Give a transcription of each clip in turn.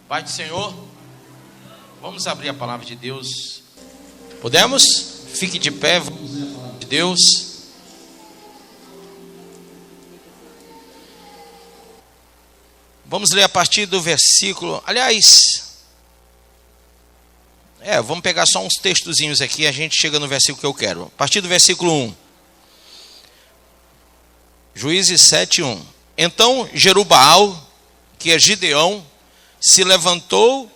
Pai do Senhor, vamos abrir a palavra de Deus. Podemos? Fique de pé, vamos ler a palavra de Deus. Vamos ler a partir do versículo, vamos pegar só uns textozinhos aqui, a gente chega no versículo que eu quero. A partir do versículo 1. Juízes 7:1. Então Jerubaal, que é Gideão, se levantou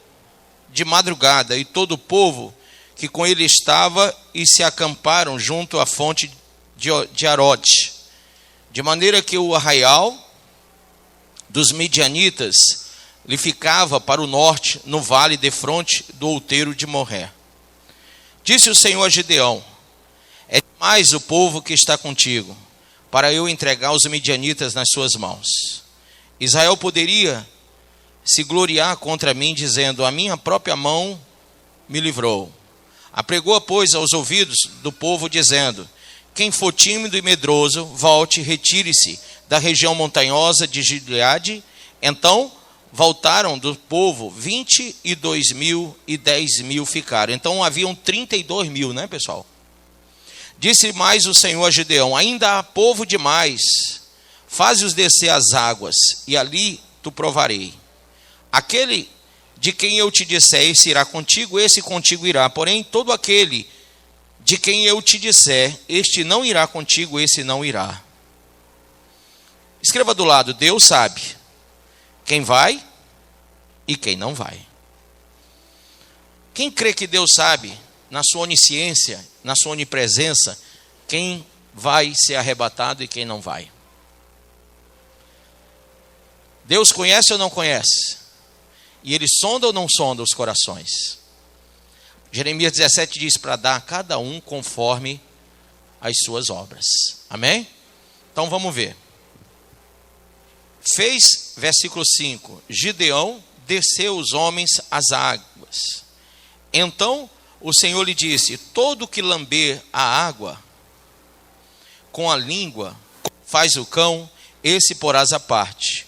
de madrugada, e todo o povo que com ele estava, e se acamparam junto à fonte de Arote, de maneira que o arraial dos midianitas lhe ficava para o norte, no vale defronte do outeiro de Moré. Disse o Senhor a Gideão: é demais o povo que está contigo, para eu entregar os midianitas nas suas mãos. Israel poderia se gloriar contra mim, dizendo: a minha própria mão me livrou. Apregou, pois, aos ouvidos do povo, dizendo: quem for tímido e medroso, volte, retire-se da região montanhosa de Gileade. Então voltaram do povo 22.000 e 10.000 ficaram. Então haviam 32.000, né, pessoal? Disse mais o Senhor a Gideão: ainda há povo demais, faze-os descer às águas, e ali tu provarei. Aquele de quem eu te disser, esse irá contigo, esse contigo irá. Porém, todo aquele de quem eu te disser, este não irá contigo, esse não irá. Escreva do lado: Deus sabe quem vai e quem não vai. Quem crê que Deus sabe, na sua onisciência, na sua onipresença, quem vai ser arrebatado e quem não vai? Deus conhece ou não conhece? E Ele sonda ou não sonda os corações? Jeremias 17 diz para dar a cada um conforme as suas obras. Amém? Então vamos ver. Fez, versículo 5, Gideão desceu os homens às águas. Então o Senhor lhe disse: todo que lamber a água com a língua, faz o cão, esse porás à parte.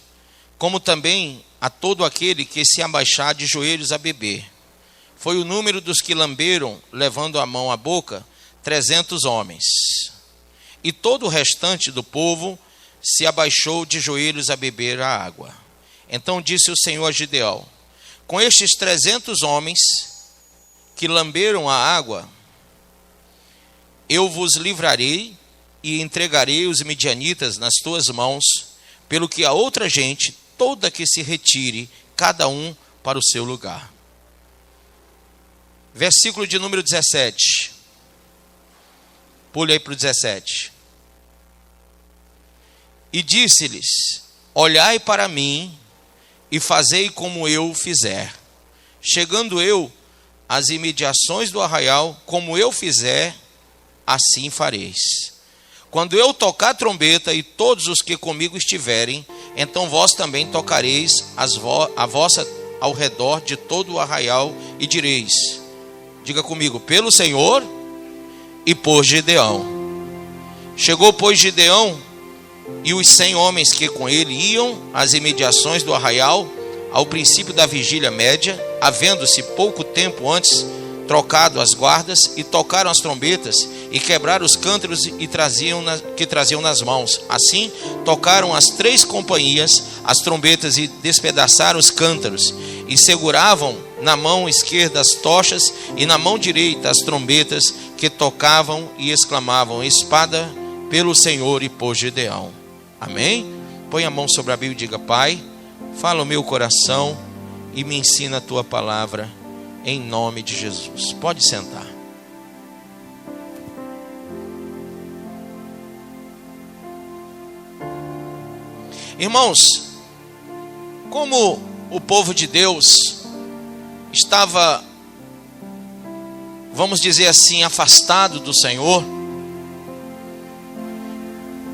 Como também a todo aquele que se abaixar de joelhos a beber. Foi o número dos que lamberam, levando a mão à boca, 300 homens. E todo o restante do povo se abaixou de joelhos a beber a água. Então disse o Senhor a Gideão: com estes 300 homens que lamberam a água, eu vos livrarei e entregarei os midianitas nas tuas mãos, pelo que a outra gente, toda que se retire, cada um para o seu lugar. Versículo de número 17. Pule aí para o 17. E disse-lhes: olhai para mim e fazei como eu fizer. Chegando eu às imediações do arraial, como eu fizer, assim fareis. Quando eu tocar a trombeta e todos os que comigo estiverem, então vós também tocareis a vossa ao redor de todo o arraial e direis, diga comigo, pelo Senhor e por Gideão. Chegou, pois, Gideão e os 100 homens que com ele iam às imediações do arraial, ao princípio da vigília média, havendo-se pouco tempo antes trocado as guardas, e tocaram as trombetas, e quebraram os cântaros que traziam nas mãos. Assim, tocaram as 3 companhias as trombetas, e despedaçaram os cântaros, e seguravam na mão esquerda as tochas, e na mão direita as trombetas, que tocavam e exclamavam: espada pelo Senhor e por Gideão. Amém? Põe a mão sobre a Bíblia e diga: Pai, fala o meu coração e me ensina a tua palavra, em nome de Jesus. Pode sentar. Irmãos, como o povo de Deus estava, vamos dizer assim, afastado do Senhor,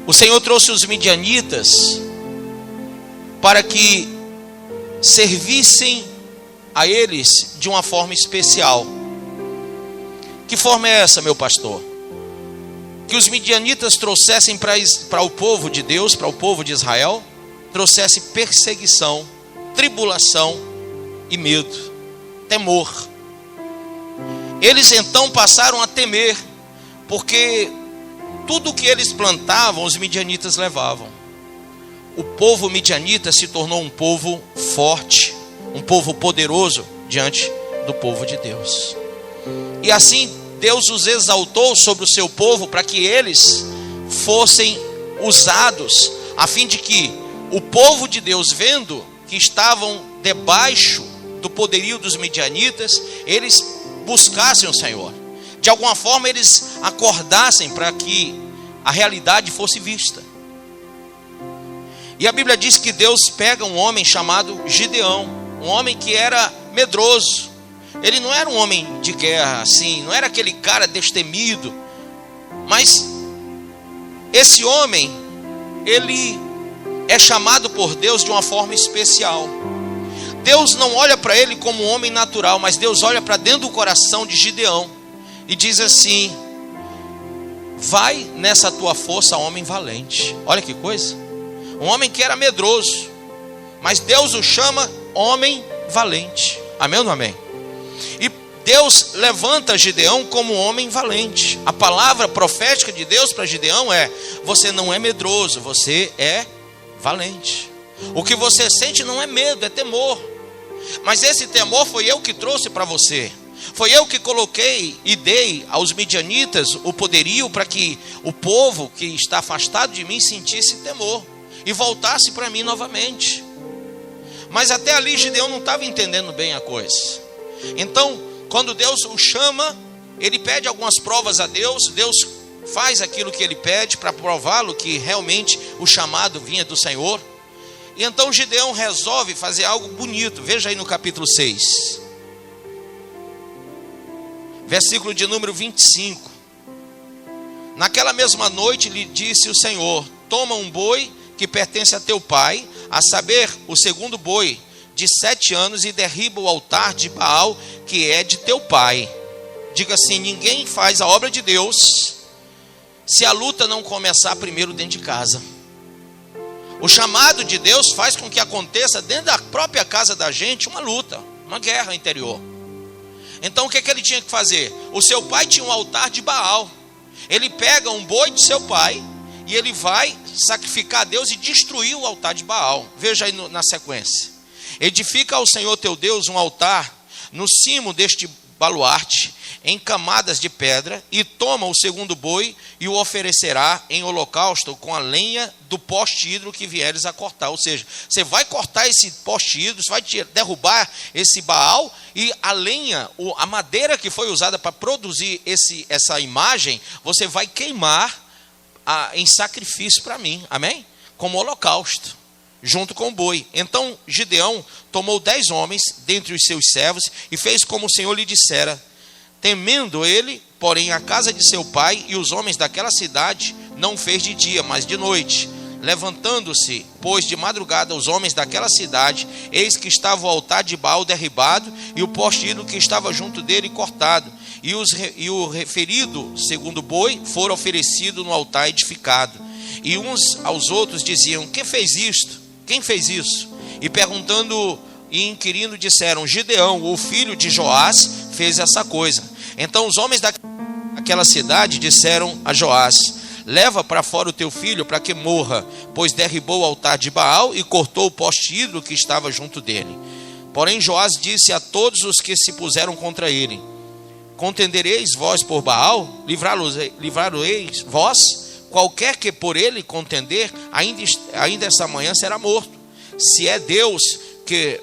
o Senhor trouxe os midianitas para que servissem a eles de uma forma especial. Que forma é essa, meu pastor? Que os midianitas trouxessem para o povo de Deus, para o povo de Israel, trouxesse perseguição, tribulação e medo, temor. Eles então passaram a temer, porque tudo que eles plantavam, os midianitas levavam. O povo midianita se tornou um povo forte, um povo poderoso diante do povo de Deus. E assim Deus os exaltou sobre o seu povo para que eles fossem usados, a fim de que o povo de Deus, vendo que estavam debaixo do poderio dos midianitas, eles buscassem o Senhor. De alguma forma eles acordassem para que a realidade fosse vista. E a Bíblia diz que Deus pega um homem chamado Gideão, um homem que era medroso. Ele não era um homem de guerra assim, não era aquele cara destemido, mas esse homem, ele é chamado por Deus de uma forma especial. Deus não olha para ele como um homem natural, mas Deus olha para dentro do coração de Gideão e diz assim: vai nessa tua força, homem valente. Olha que coisa, um homem que era medroso, mas Deus o chama homem valente. Amém ou não amém? E Deus levanta Gideão como um homem valente. A palavra profética de Deus para Gideão é: você não é medroso, você é valente. O que você sente não é medo, é temor. Mas esse temor foi eu que trouxe para você. Foi eu que coloquei e dei aos midianitas o poderio para que o povo que está afastado de mim sentisse temor e voltasse para mim novamente. Mas até ali Gideão não estava entendendo bem a coisa. Então, quando Deus o chama, ele pede algumas provas a Deus. Deus faz aquilo que ele pede para prová-lo que realmente o chamado vinha do Senhor. E então Gideão resolve fazer algo bonito. Veja aí no capítulo 6, versículo de número 25. Naquela mesma noite lhe disse o Senhor: toma um boi que pertence a teu pai, a saber, o segundo boi de 7 anos, e derriba o altar de Baal que é de teu pai. Diga assim: ninguém faz a obra de Deus se a luta não começar primeiro dentro de casa. O chamado de Deus faz com que aconteça dentro da própria casa da gente uma luta, uma guerra interior. Então o que ele tinha que fazer? O seu pai tinha um altar de Baal. Ele pega um boi de seu pai e ele vai sacrificar a Deus e destruir o altar de Baal. Veja aí na sequência: edifica ao Senhor teu Deus um altar no cimo deste baluarte, em camadas de pedra, e toma o segundo boi e o oferecerá em holocausto com a lenha do poste ídolo que vieres a cortar. Ou seja, você vai cortar esse poste ídolo, você vai derrubar esse Baal, e a lenha, a madeira que foi usada para produzir essa imagem, você vai queimar em sacrifício para mim, amém? Como holocausto, junto com o boi. Então Gideão tomou 10 homens dentre os seus servos e fez como o Senhor lhe dissera. Temendo ele, porém, a casa de seu pai e os homens daquela cidade, não fez de dia, mas de noite. Levantando-se, pois, de madrugada, os homens daquela cidade, eis que estava o altar de Baal derribado e o poste ídolo que estava junto dele cortado. E o referido segundo boi fora oferecido no altar edificado. E uns aos outros diziam: quem fez isto? Quem fez isso? E perguntando e inquirindo disseram: Gideão, o filho de Joás, fez essa coisa. Então os homens daquela cidade disseram a Joás: leva para fora o teu filho para que morra, pois derribou o altar de Baal e cortou o poste ídolo que estava junto dele. Porém Joás disse a todos os que se puseram contra ele: contendereis vós por Baal? Livrar-lo-eis vós? Qualquer que por ele contender, ainda essa manhã será morto. Se é Deus, que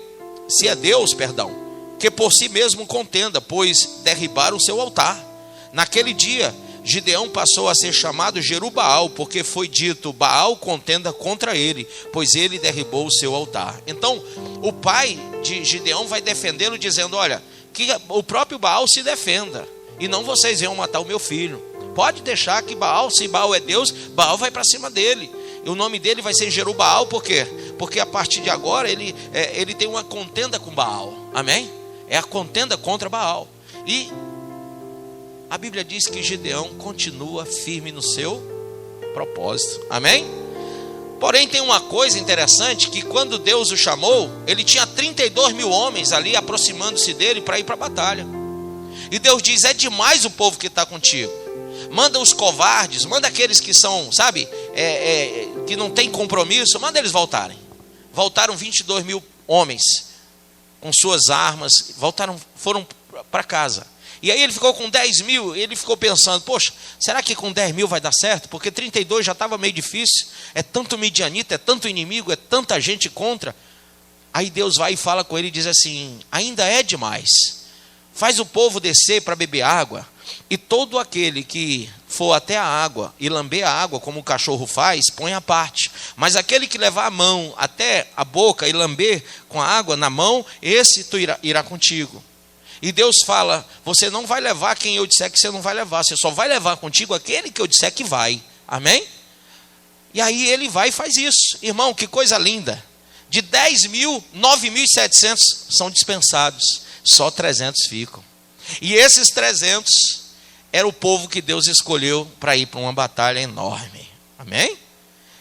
por si mesmo contenda, pois derribaram o seu altar. Naquele dia, Gideão passou a ser chamado Jerubaal, porque foi dito: Baal contenda contra ele, pois ele derribou o seu altar. Então, o pai de Gideão vai defendê-lo, dizendo: olha, que o próprio Baal se defenda, e não vocês venham matar o meu filho. Pode deixar que Baal, se Baal é Deus, Baal vai para cima dele. E o nome dele vai ser Jerubaal, por quê? Porque a partir de agora ele tem uma contenda com Baal. Amém? É a contenda contra Baal. E a Bíblia diz que Gideão continua firme no seu propósito. Amém? Porém tem uma coisa interessante, que quando Deus o chamou, ele tinha 32 mil homens ali aproximando-se dele para ir para a batalha. E Deus diz: é demais o povo que está contigo. Manda os covardes, manda aqueles que são, sabe, que não tem compromisso, manda eles voltarem. Voltaram 22 mil homens com suas armas, foram para casa. E aí ele ficou com 10 mil, ele ficou pensando: poxa, será que com 10 mil vai dar certo? Porque 32 já estava meio difícil, é tanto midianita, é tanto inimigo, é tanta gente contra. Aí Deus vai e fala com ele e diz assim: ainda é demais, faz o povo descer para beber água, e todo aquele que for até a água e lamber a água como o cachorro faz, põe à parte. Mas aquele que levar a mão até a boca e lamber com a água na mão, esse tu irá contigo. E Deus fala: você não vai levar quem eu disser que você não vai levar, você só vai levar contigo aquele que eu disser que vai. Amém? E aí ele vai e faz isso. Irmão, que coisa linda. De 10 mil, 9.700 são dispensados, só 300 ficam. E esses 300 era o povo que Deus escolheu para ir para uma batalha enorme. Amém?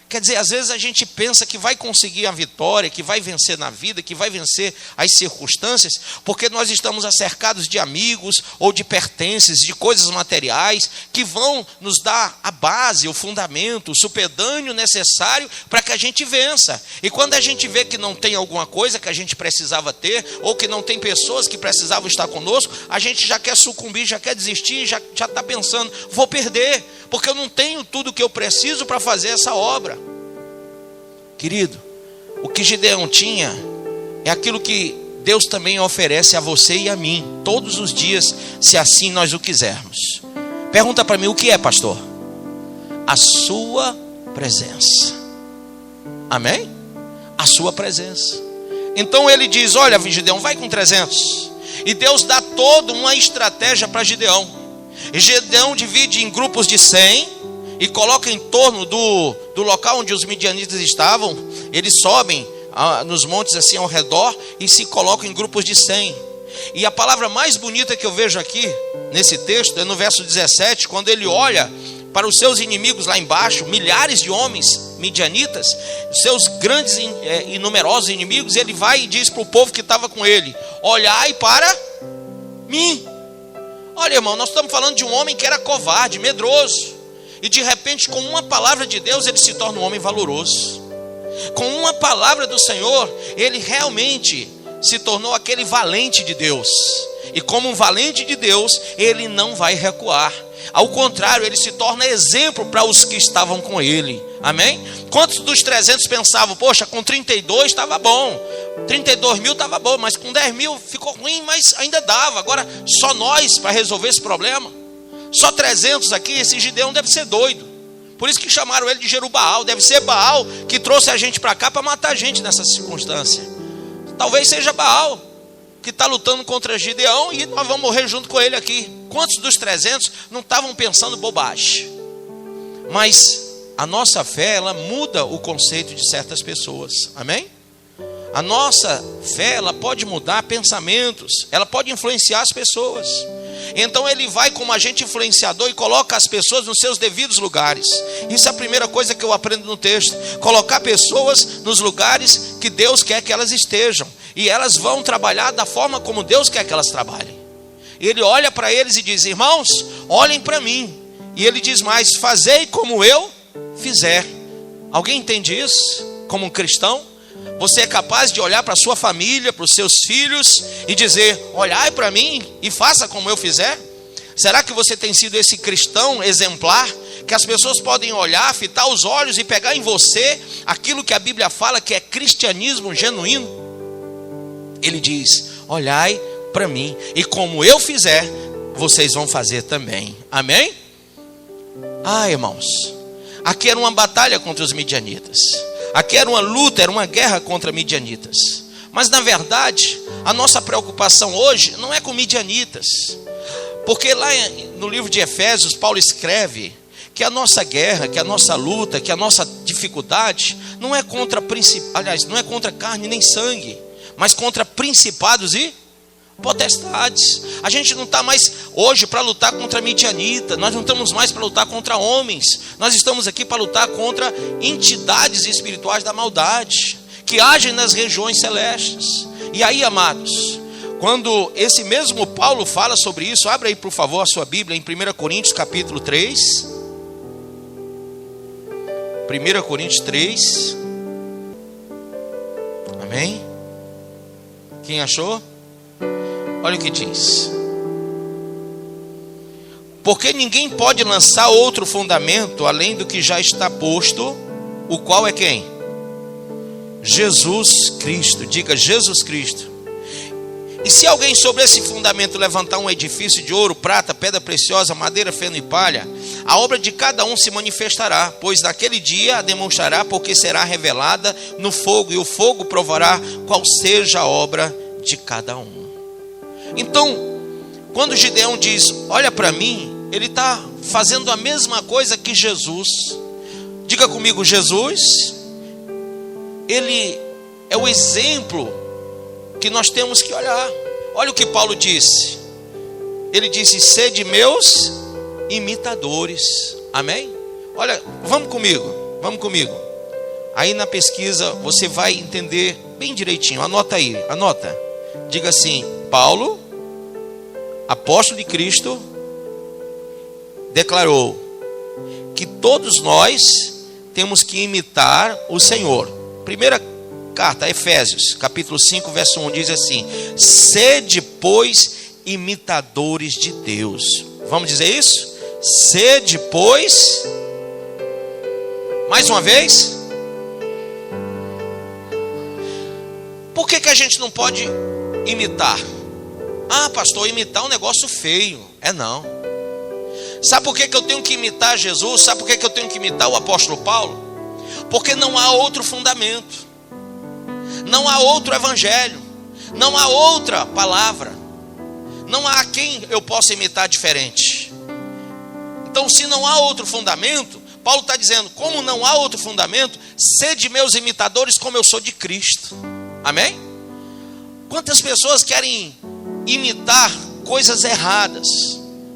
Quer dizer, às vezes a gente pensa que vai conseguir a vitória, que vai vencer na vida, que vai vencer as circunstâncias, porque nós estamos acercados de amigos ou de pertences, de coisas materiais, que vão nos dar a base, o fundamento, o supedâneo necessário para que a gente vença. E quando a gente vê que não tem alguma coisa que a gente precisava ter, ou que não tem pessoas que precisavam estar conosco, a gente já quer sucumbir, já quer desistir, já está pensando: vou perder, porque eu não tenho tudo o que eu preciso para fazer essa obra. Querido, o que Gideão tinha é aquilo que Deus também oferece a você e a mim, todos os dias, se assim nós o quisermos. Pergunta para mim: o que é, pastor? A sua presença. Amém? A sua presença. Então ele diz: olha, Gideão, vai com 300. E Deus dá toda uma estratégia para Gideão. E Gideão divide em grupos de 100 e coloca em torno do local onde os midianitas estavam. Eles sobem nos montes assim ao redor e se colocam em grupos de 100. E a palavra mais bonita que eu vejo aqui nesse texto é no verso 17, quando ele olha para os seus inimigos lá embaixo, milhares de homens midianitas, seus grandes e numerosos inimigos. Ele vai e diz para o povo que estava com ele: olhai para mim. Olha, irmão, nós estamos falando de um homem que era covarde, medroso. E de repente, com uma palavra de Deus, ele se torna um homem valoroso. Com uma palavra do Senhor, ele realmente se tornou aquele valente de Deus. E como um valente de Deus, ele não vai recuar. Ao contrário, ele se torna exemplo para os que estavam com ele. Amém? Quantos dos 300 pensavam: poxa, com 32 estava bom, 32 mil estava bom, mas com 10 mil ficou ruim, mas ainda dava. Agora só nós para resolver esse problema. Só 300 aqui, esse Gideão deve ser doido. Por isso que chamaram ele de Jerubaal. Deve ser Baal que trouxe a gente para cá para matar a gente nessa circunstância. Talvez seja Baal que está lutando contra Gideão e nós vamos morrer junto com ele aqui. Quantos dos 300 não estavam pensando bobagem? Mas a nossa fé, ela muda o conceito de certas pessoas. Amém? A nossa fé, ela pode mudar pensamentos, ela pode influenciar as pessoas. Então ele vai como agente influenciador e coloca as pessoas nos seus devidos lugares. Isso é a primeira coisa que eu aprendo no texto: colocar pessoas nos lugares que Deus quer que elas estejam, e elas vão trabalhar da forma como Deus quer que elas trabalhem. E ele olha para eles e diz: irmãos, olhem para mim. E ele diz mais: fazei como eu fizer. Alguém entende isso como um cristão? Você é capaz de olhar para a sua família, para os seus filhos e dizer: olhai para mim e faça como eu fizer? Será que você tem sido esse cristão exemplar, que as pessoas podem olhar, fitar os olhos e pegar em você aquilo que a Bíblia fala que é cristianismo genuíno? Ele diz: olhai para mim e como eu fizer, vocês vão fazer também. Amém? Irmãos, aqui era uma batalha contra os midianitas. Aqui era uma luta, era uma guerra contra midianitas. Mas na verdade, a nossa preocupação hoje não é com midianitas. Porque lá no livro de Efésios, Paulo escreve que a nossa guerra, que a nossa luta, que a nossa dificuldade não é contra não é contra carne nem sangue, mas contra principados e potestades. A gente não está mais hoje para lutar contra a midianita, nós não estamos mais para lutar contra homens, nós estamos aqui para lutar contra entidades espirituais da maldade, que agem nas regiões celestes. E aí, amados, quando esse mesmo Paulo fala sobre isso, abre aí por favor a sua Bíblia em 1 Coríntios capítulo 3. 1 Coríntios 3. Amém? Quem achou? Olha o que diz. Porque ninguém pode lançar outro fundamento além do que já está posto, o qual é quem? Jesus Cristo. Diga Jesus Cristo. E se alguém sobre esse fundamento levantar um edifício de ouro, prata, pedra preciosa, madeira, feno e palha, a obra de cada um se manifestará, pois naquele dia a demonstrará, porque será revelada no fogo, e o fogo provará qual seja a obra de cada um. Então, quando Gideão diz, olha para mim, ele está fazendo a mesma coisa que Jesus. Diga comigo, Jesus, ele é o exemplo que nós temos que olhar. Olha o que Paulo disse. Ele disse, sede meus imitadores. Amém? Olha, vamos comigo. Aí na pesquisa você vai entender bem direitinho. Anota aí, anota. Diga assim, Paulo, apóstolo de Cristo, declarou que todos nós temos que imitar o Senhor. Primeira carta a Efésios, capítulo 5, verso 1, diz assim, sede, pois, imitadores de Deus. Vamos dizer isso? Sede, pois, mais uma vez. Por que a gente não pode imitar? Ah, pastor, imitar é um negócio feio. É não. Sabe por que eu tenho que imitar Jesus? Sabe por que eu tenho que imitar o apóstolo Paulo? Porque não há outro fundamento, não há outro evangelho, não há outra palavra, não há quem eu possa imitar diferente. Então, se não há outro fundamento, Paulo está dizendo, como não há outro fundamento, sede meus imitadores como eu sou de Cristo. Amém? Quantas pessoas querem imitar coisas erradas,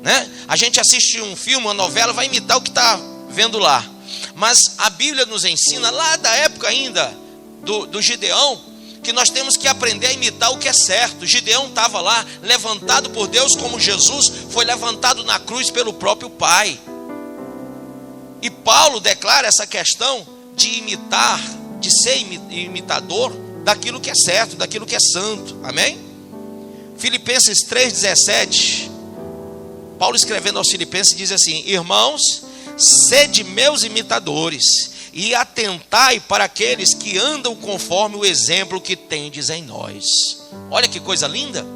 né? A gente assiste um filme, uma novela, vai imitar o que está vendo lá. Mas a Bíblia nos ensina, lá da época ainda do Gideão, que nós temos que aprender a imitar o que é certo. Gideão estava lá, levantado por Deus, como Jesus foi levantado na cruz pelo próprio Pai. E Paulo declara essa questão de imitar, de ser imitador daquilo que é certo, daquilo que é santo. Amém? Filipenses 3,17, Paulo escrevendo aos Filipenses diz assim, irmãos, sede meus imitadores e atentai para aqueles que andam conforme o exemplo que tendes em nós. Olha que coisa linda.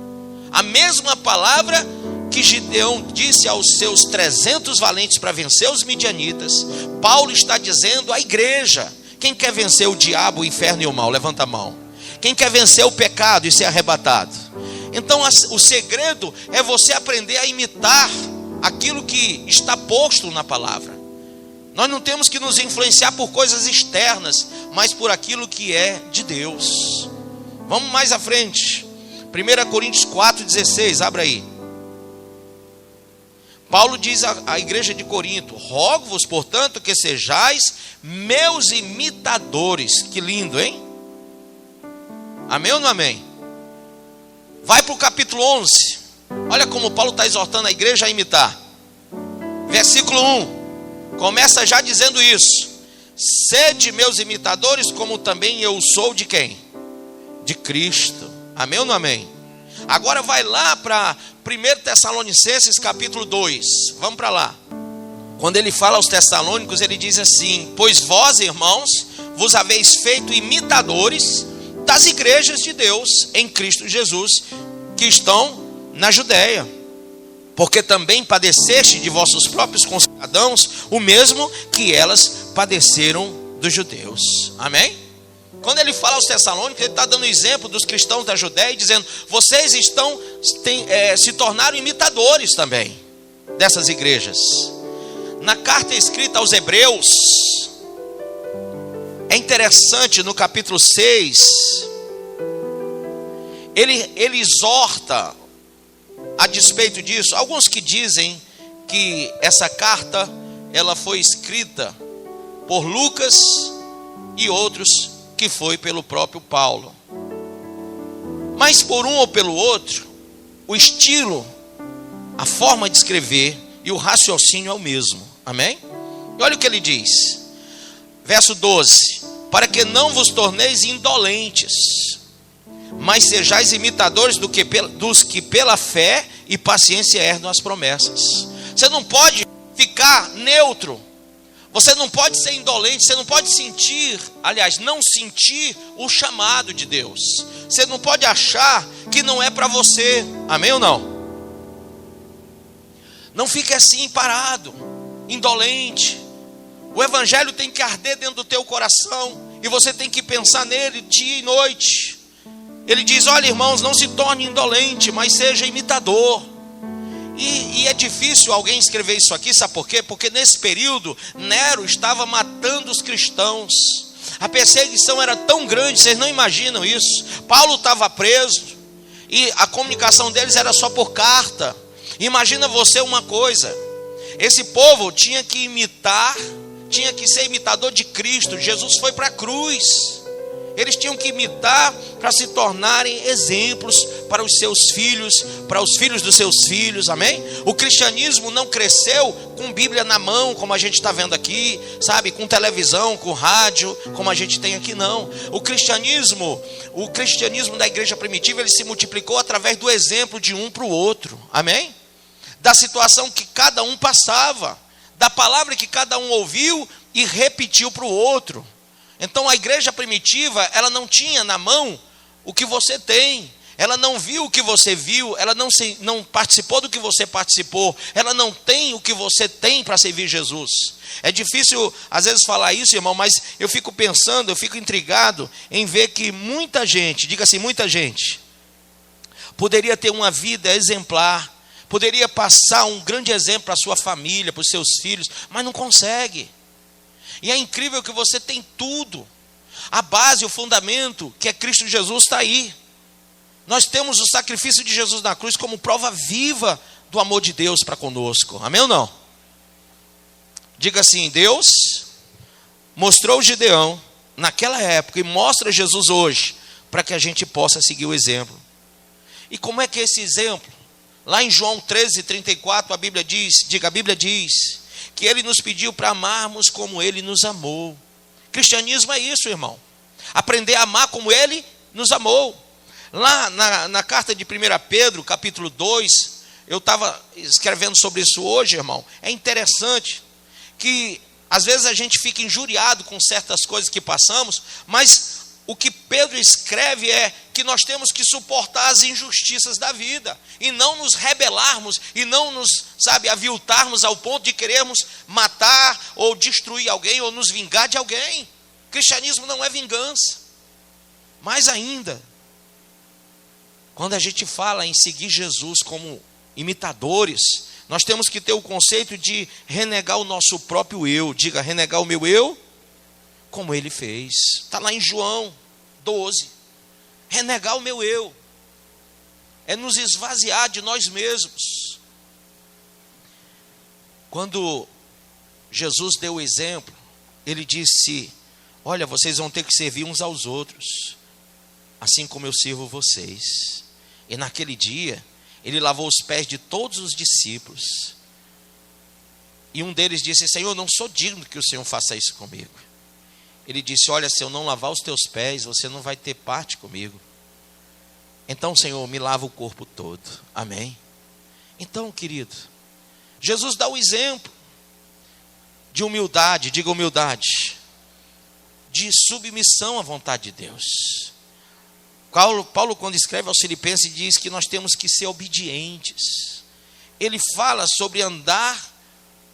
A mesma palavra que Gideão disse aos seus 300 valentes para vencer os midianitas, Paulo está dizendo à igreja. Quem quer vencer o diabo, o inferno e o mal? Levanta a mão. Quem quer vencer o pecado e ser arrebatado? Então o segredo é você aprender a imitar aquilo que está posto na palavra. Nós não temos que nos influenciar por coisas externas, mas por aquilo que é de Deus. Vamos mais à frente. 1 Coríntios 4,16, abra aí. Paulo diz à igreja de Corinto, rogo-vos, portanto, que sejais meus imitadores. Que lindo, hein? Amém ou não amém? Vai para o capítulo 11. Olha como Paulo está exortando a igreja a imitar. Versículo 1. Começa já dizendo isso. Sede meus imitadores, como também eu sou de quem? De Cristo. Amém ou não amém? Agora vai lá para 1 Tessalonicenses capítulo 2. Vamos para lá. Quando ele fala aos tessalônicos, ele diz assim, pois vós, irmãos, vos haveis feito imitadores das igrejas de Deus em Cristo Jesus, que estão na Judéia, porque também padeceste de vossos próprios concidadãos o mesmo que elas padeceram dos judeus. Amém? Quando ele fala aos tessalônicos, ele está dando exemplo dos cristãos da Judéia e dizendo, vocês se tornaram imitadores também dessas igrejas. Na carta escrita aos Hebreus, é interessante, no capítulo 6, ele exorta a despeito disso. Alguns que dizem que essa carta ela foi escrita por Lucas e outros que foi pelo próprio Paulo. Mas por um ou pelo outro, o estilo, a forma de escrever e o raciocínio é o mesmo. Amém? E olha o que ele diz. Verso 12. Para que não vos torneis indolentes, mas sejais imitadores dos que pela fé e paciência herdam as promessas. Você não pode ficar neutro. Você não pode ser indolente, você não pode não sentir o chamado de Deus. Você não pode achar que não é para você. Amém ou não? Não fique assim parado, indolente. O evangelho tem que arder dentro do teu coração e você tem que pensar nele dia e noite. Ele diz: olha, irmãos, não se torne indolente, mas seja imitador. E é difícil alguém escrever isso aqui, sabe por quê? Porque nesse período Nero estava matando os cristãos. A perseguição era tão grande, vocês não imaginam isso. Paulo estava preso e a comunicação deles era só por carta. Imagina você uma coisa: esse povo tinha que imitar, tinha que ser imitador de Cristo. Jesus foi para a cruz. Eles tinham que imitar para se tornarem exemplos para os seus filhos, para os filhos dos seus filhos, amém? O cristianismo não cresceu com Bíblia na mão, como a gente está vendo aqui, sabe? Com televisão, com rádio, como a gente tem aqui, não. O cristianismo da igreja primitiva, ele se multiplicou através do exemplo de um para o outro, amém? Da situação que cada um passava, da palavra que cada um ouviu e repetiu para o outro. Então a igreja primitiva, ela não tinha na mão o que você tem, ela não viu o que você viu, ela não participou do que você participou, ela não tem o que você tem para servir Jesus. É difícil às vezes falar isso, irmão, mas eu fico pensando, eu fico intrigado em ver que muita gente, diga assim, muita gente, poderia ter uma vida exemplar, poderia passar um grande exemplo para a sua família, para os seus filhos, mas não consegue. E é incrível que você tem tudo. A base, o fundamento, que é Cristo Jesus, está aí. Nós temos o sacrifício de Jesus na cruz como prova viva do amor de Deus para conosco. Amém ou não? Diga assim: Deus mostrou Gideão naquela época e mostra Jesus hoje, para que a gente possa seguir o exemplo. E como é que é esse exemplo? Lá em João 13:34, a Bíblia diz que ele nos pediu para amarmos como ele nos amou. Cristianismo é isso, irmão. Aprender a amar como ele nos amou. Lá na carta de 1 Pedro, capítulo 2, eu estava escrevendo sobre isso hoje, irmão. É interessante que às vezes a gente fica injuriado com certas coisas que passamos, mas o que Pedro escreve é que nós temos que suportar as injustiças da vida e não nos rebelarmos e não nos, aviltarmos ao ponto de querermos matar ou destruir alguém ou nos vingar de alguém. O cristianismo não é vingança. Mais ainda, quando a gente fala em seguir Jesus como imitadores, nós temos que ter o conceito de renegar o nosso próprio eu. Diga, renegar o meu eu, como ele fez. Está lá em João 12. Renegar o meu eu é nos esvaziar de nós mesmos. Quando Jesus deu o exemplo, ele disse: olha, vocês vão ter que servir uns aos outros, assim como eu sirvo vocês. E naquele dia, ele lavou os pés de todos os discípulos. E um deles disse: Senhor, não sou digno que o Senhor faça isso comigo. Ele disse: olha, se eu não lavar os teus pés, você não vai ter parte comigo. Então, Senhor, me lava o corpo todo. Amém? Então, querido, Jesus dá o exemplo de humildade, diga humildade, de submissão à vontade de Deus. Paulo, quando escreve aos Filipenses, diz que nós temos que ser obedientes. Ele fala sobre andar.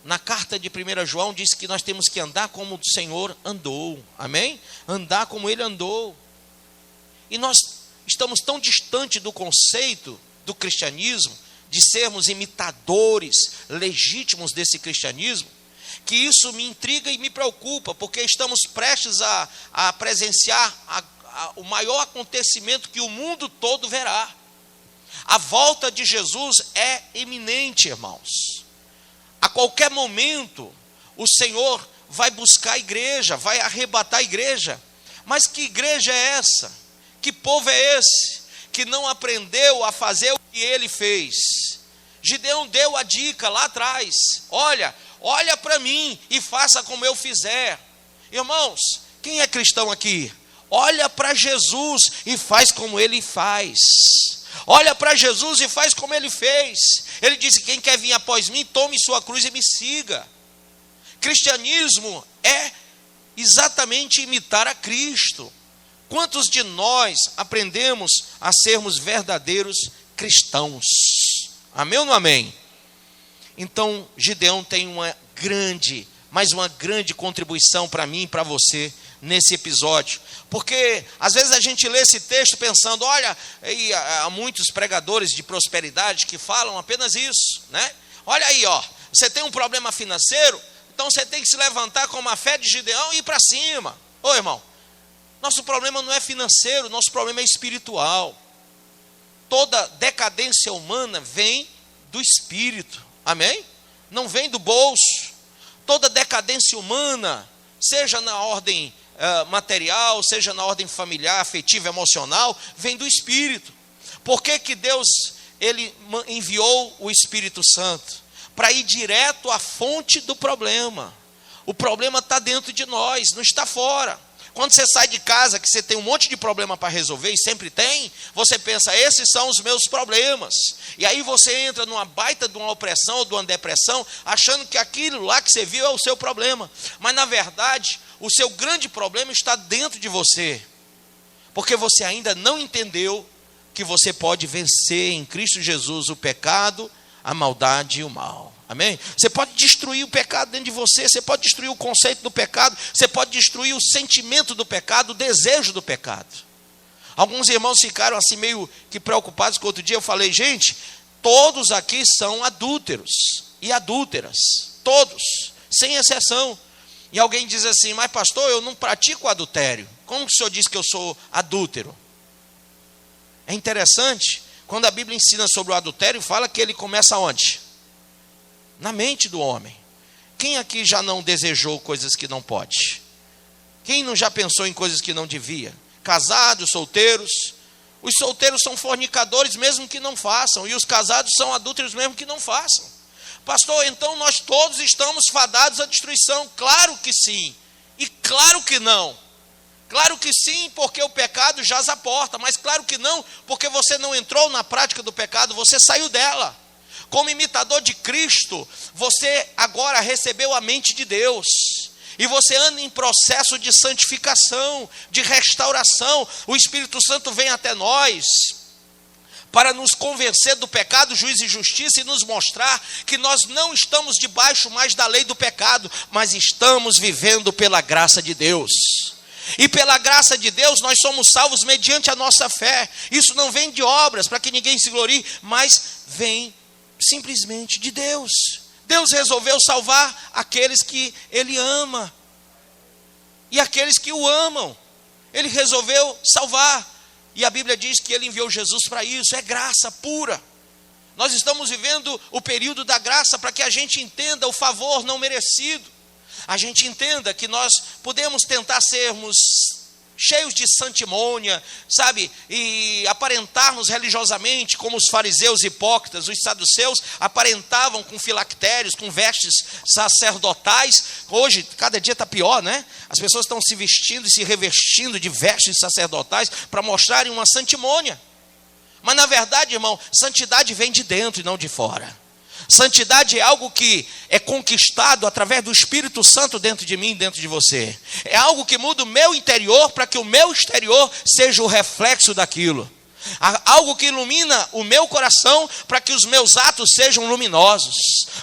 Na carta de 1 João diz que nós temos que andar como o Senhor andou, amém? Andar como ele andou. E nós estamos tão distante do conceito do cristianismo, de sermos imitadores legítimos desse cristianismo, que isso me intriga e me preocupa, porque estamos prestes a presenciar o maior acontecimento que o mundo todo verá. A volta de Jesus é iminente, irmãos. A qualquer momento, o Senhor vai buscar a igreja, vai arrebatar a igreja. Mas que igreja é essa? Que povo é esse que não aprendeu a fazer o que ele fez? Gideão deu a dica lá atrás: olha para mim e faça como eu fizer. Irmãos, quem é cristão aqui? Olha para Jesus e faz como ele faz. Olha para Jesus e faz como ele fez. Ele disse: quem quer vir após mim, tome sua cruz e me siga. Cristianismo é exatamente imitar a Cristo. Quantos de nós aprendemos a sermos verdadeiros cristãos? Amém ou não amém? Então, Gideão tem mais uma grande contribuição para mim e para você nesse episódio. Porque às vezes a gente lê esse texto pensando, olha, e há muitos pregadores de prosperidade que falam apenas isso, né? Olha aí, você tem um problema financeiro, então você tem que se levantar com a fé de Gideão e ir para cima. Ô irmão, nosso problema não é financeiro, nosso problema é espiritual. Toda decadência humana vem do espírito, amém? Não vem do bolso. Toda decadência humana, seja na ordem material, seja na ordem familiar, afetiva, emocional, vem do espírito. Por que Deus ele enviou o Espírito Santo? Para ir direto à fonte do problema. O problema está dentro de nós, não está fora. Quando você sai de casa, que você tem um monte de problema para resolver, e sempre tem, você pensa, esses são os meus problemas. E aí você entra numa baita de uma opressão ou de uma depressão, achando que aquilo lá que você viu é o seu problema. Mas na verdade, o seu grande problema está dentro de você. Porque você ainda não entendeu que você pode vencer em Cristo Jesus o pecado, a maldade e o mal. Amém? Você pode destruir o pecado dentro de você, você pode destruir o conceito do pecado, você pode destruir o sentimento do pecado, o desejo do pecado. Alguns irmãos ficaram assim meio que preocupados, que outro dia eu falei, gente, todos aqui são adúlteros e adúlteras, todos, sem exceção. E alguém diz assim, mas pastor, eu não pratico adultério, como que o senhor diz que eu sou adúltero? É interessante, quando a Bíblia ensina sobre o adultério, fala que ele começa onde? Na mente do homem. Quem aqui já não desejou coisas que não pode? Quem não já pensou em coisas que não devia? Casados, solteiros. Os solteiros são fornicadores mesmo que não façam, e os casados são adúlteros mesmo que não façam. Pastor, então nós todos estamos fadados à destruição? Claro que sim, e claro que não. Claro que sim, porque o pecado jaz à porta, mas claro que não, porque você não entrou na prática do pecado, você saiu dela. Como imitador de Cristo, você agora recebeu a mente de Deus. E você anda em processo de santificação, de restauração. O Espírito Santo vem até nós para nos convencer do pecado, juízo e justiça e nos mostrar que nós não estamos debaixo mais da lei do pecado, mas estamos vivendo pela graça de Deus. E pela graça de Deus nós somos salvos mediante a nossa fé. Isso não vem de obras para que ninguém se glorie, mas vem simplesmente de Deus. Deus resolveu salvar aqueles que Ele ama e aqueles que o amam. Ele resolveu salvar, e a Bíblia diz que Ele enviou Jesus para isso. É graça pura. Nós estamos vivendo o período da graça para que a gente entenda o favor não merecido. A gente entenda que nós podemos tentar sermos cheios de santimônia, sabe, e aparentarmos religiosamente como os fariseus hipócritas, os saduceus aparentavam com filactérios, com vestes sacerdotais. Hoje, cada dia está pior, né? As pessoas estão se vestindo e se revestindo de vestes sacerdotais para mostrarem uma santimônia. Mas na verdade, irmão, santidade vem de dentro e não de fora. Santidade é algo que é conquistado através do Espírito Santo dentro de mim e dentro de você. É algo que muda o meu interior para que o meu exterior seja o reflexo daquilo. Algo que ilumina o meu coração para que os meus atos sejam luminosos.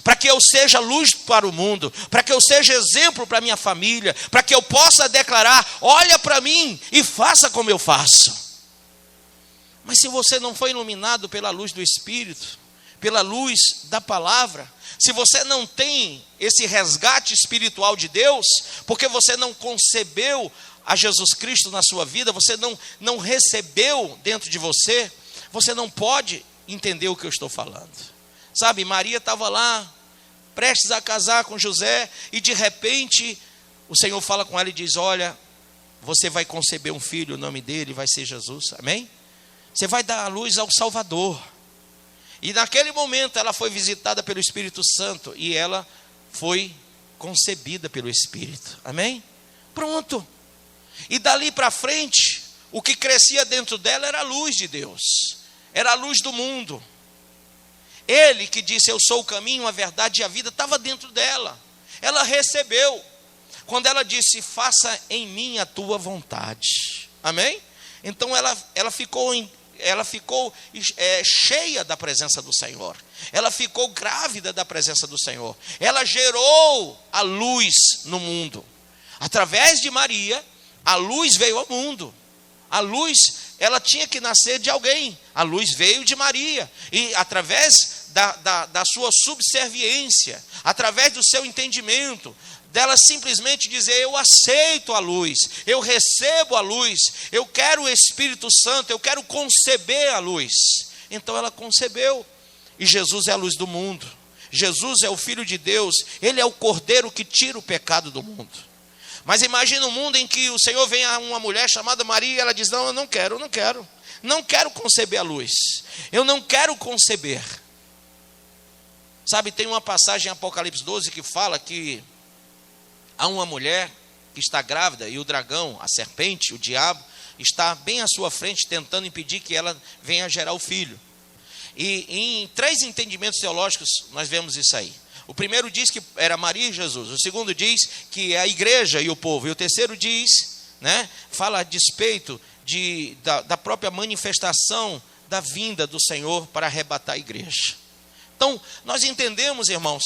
Para que eu seja luz para o mundo. Para que eu seja exemplo para a minha família. Para que eu possa declarar, olha para mim e faça como eu faço. Mas se você não foi iluminado pela luz do Espírito, pela luz da palavra, se você não tem esse resgate espiritual de Deus, porque você não concebeu a Jesus Cristo na sua vida, você não recebeu dentro de você, você não pode entender o que eu estou falando. Sabe, Maria estava lá, prestes a casar com José, e de repente o Senhor fala com ela e diz: olha, você vai conceber um filho, o nome dele vai ser Jesus, amém? Você vai dar a luz ao Salvador. E naquele momento ela foi visitada pelo Espírito Santo, e ela foi concebida pelo Espírito, amém? Pronto. E dali para frente, o que crescia dentro dela era a luz de Deus, era a luz do mundo. Ele que disse: eu sou o caminho, a verdade e a vida, estava dentro dela. Ela recebeu. Quando ela disse: faça em mim a tua vontade, amém? Então ela ficou cheia da presença do Senhor. Ela ficou grávida da presença do Senhor. Ela gerou a luz no mundo. Através de Maria, a luz veio ao mundo. A luz, ela tinha que nascer de alguém. A luz veio de Maria. E através da sua subserviência, através do seu entendimento, dela simplesmente dizer: eu aceito a luz, eu recebo a luz, eu quero o Espírito Santo, eu quero conceber a luz. Então ela concebeu, e Jesus é a luz do mundo. Jesus é o Filho de Deus, Ele é o Cordeiro que tira o pecado do mundo. Mas imagina um mundo em que o Senhor vem a uma mulher chamada Maria, e ela diz: não, eu não quero conceber a luz, eu não quero conceber. Sabe, tem uma passagem em Apocalipse 12 que fala que há uma mulher que está grávida, e o dragão, a serpente, o diabo, está bem à sua frente, tentando impedir que ela venha a gerar o filho. E em 3 entendimentos teológicos nós vemos isso aí. O primeiro diz que era Maria e Jesus. O segundo diz que é a igreja e o povo. E o terceiro diz, fala a despeito da própria manifestação da vinda do Senhor para arrebatar a igreja. Então, nós entendemos, irmãos,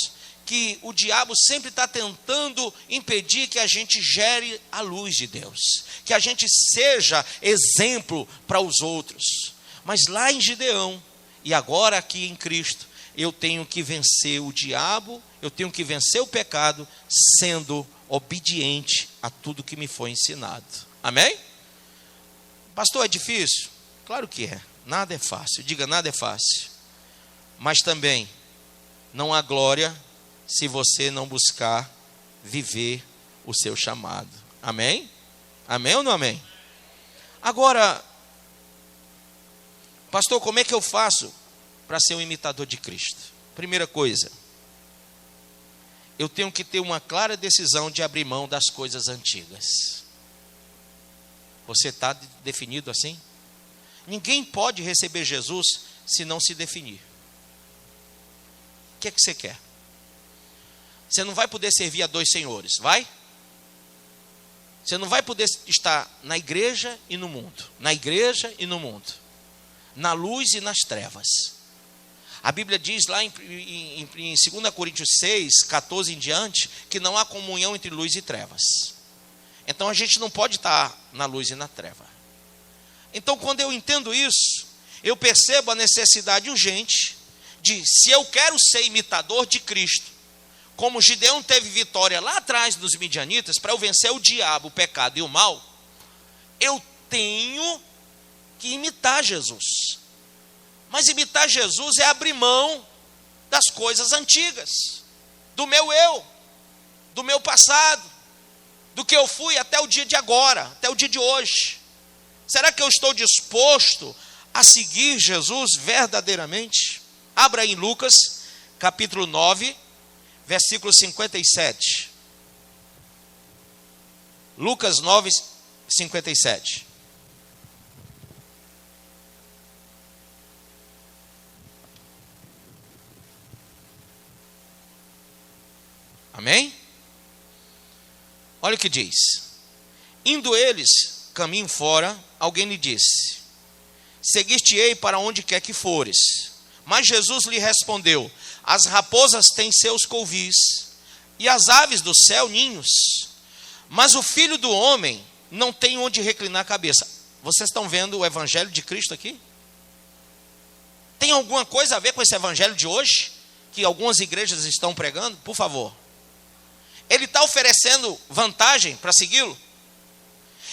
que o diabo sempre está tentando impedir que a gente gere a luz de Deus, que a gente seja exemplo para os outros. Mas lá em Gideão, e agora aqui em Cristo, eu tenho que vencer o diabo, eu tenho que vencer o pecado, sendo obediente a tudo que me foi ensinado. Amém? Pastor, é difícil? Claro que é, nada é fácil. Diga: nada é fácil. Mas também não há glória se você não buscar viver o seu chamado. Amém? Amém ou não amém? Agora, pastor, como é que eu faço para ser um imitador de Cristo? Primeira coisa, eu tenho que ter uma clara decisão de abrir mão das coisas antigas. Você está definido assim? Ninguém pode receber Jesus se não se definir. O que é que você quer? Você não vai poder servir a 2 senhores, vai? Você não vai poder estar na igreja e no mundo, na igreja e no mundo, na luz e nas trevas. A Bíblia diz lá em 2 Coríntios 6, 14 em diante, que não há comunhão entre luz e trevas. Então a gente não pode estar na luz e na treva. Então, quando eu entendo isso, eu percebo a necessidade urgente de, se eu quero ser imitador de Cristo, como Gideão teve vitória lá atrás dos midianitas, para eu vencer o diabo, o pecado e o mal, eu tenho que imitar Jesus. Mas imitar Jesus é abrir mão das coisas antigas, do meu eu, do meu passado, do que eu fui até o dia de agora, até o dia de hoje. Será que eu estou disposto a seguir Jesus verdadeiramente? Abra em Lucas, capítulo 9, versículo 57. Lucas 9, 57. Amém? Olha o que diz. Indo eles caminho fora, alguém lhe disse: seguir-te-ei para onde quer que fores. Mas Jesus lhe respondeu: as raposas têm seus covis, e as aves do céu ninhos, mas o Filho do Homem não tem onde reclinar a cabeça. Vocês estão vendo o evangelho de Cristo aqui? Tem alguma coisa a ver com esse evangelho de hoje, que algumas igrejas estão pregando? Por favor. Ele está oferecendo vantagem para segui-lo?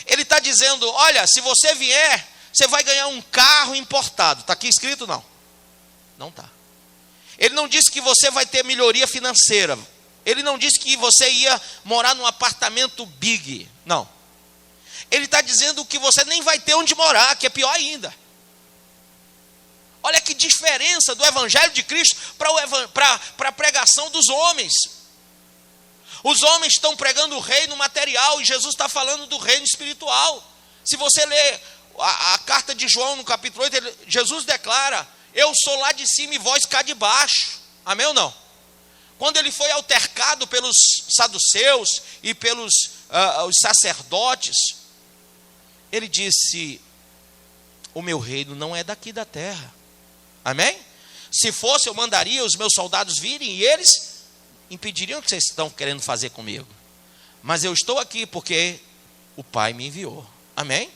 Ele está dizendo, olha, se você vier, você vai ganhar um carro importado. Está aqui escrito? Não. Não está. Ele não disse que você vai ter melhoria financeira. Ele não disse que você ia morar num apartamento big. Não. Ele está dizendo que você nem vai ter onde morar, que é pior ainda. Olha que diferença do Evangelho de Cristo para a pregação dos homens. Os homens estão pregando o reino material e Jesus está falando do reino espiritual. Se você ler a carta de João no capítulo 8, Jesus declara, eu sou lá de cima e vós cá de baixo. Amém ou não? Quando ele foi altercado pelos saduceus e pelos os sacerdotes, ele disse, o meu reino não é daqui da terra. Amém? Se fosse, eu mandaria os meus soldados virem e eles impediriam o que vocês estão querendo fazer comigo. Mas eu estou aqui porque o Pai me enviou. Amém?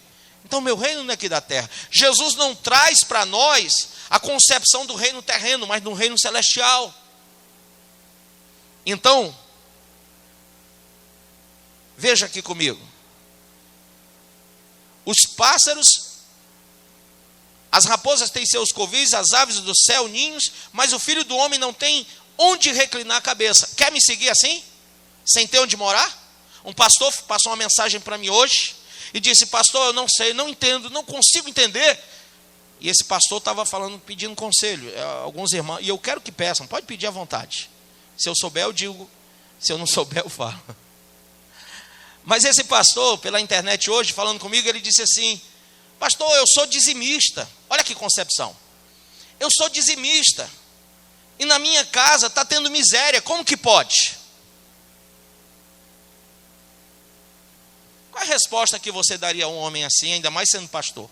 Então meu reino não é aqui da terra. Jesus não traz para nós a concepção do reino terreno, mas do reino celestial. Então, veja aqui comigo. Os pássaros, as raposas têm seus covis, as aves do céu ninhos, mas o Filho do Homem não tem onde reclinar a cabeça. Quer me seguir assim? Sem ter onde morar? Um pastor passou uma mensagem para mim hoje e disse, pastor, eu não sei, não entendo, não consigo entender. E esse pastor estava falando, pedindo conselho. Alguns irmãos, e eu quero que peçam, pode pedir à vontade. Se eu souber, eu digo. Se eu não souber, eu falo. Mas esse pastor, pela internet hoje, falando comigo, ele disse assim, pastor, eu sou dizimista. Olha que concepção. Eu sou dizimista. E na minha casa está tendo miséria. Como que pode? Qual é a resposta que você daria a um homem assim, ainda mais sendo pastor?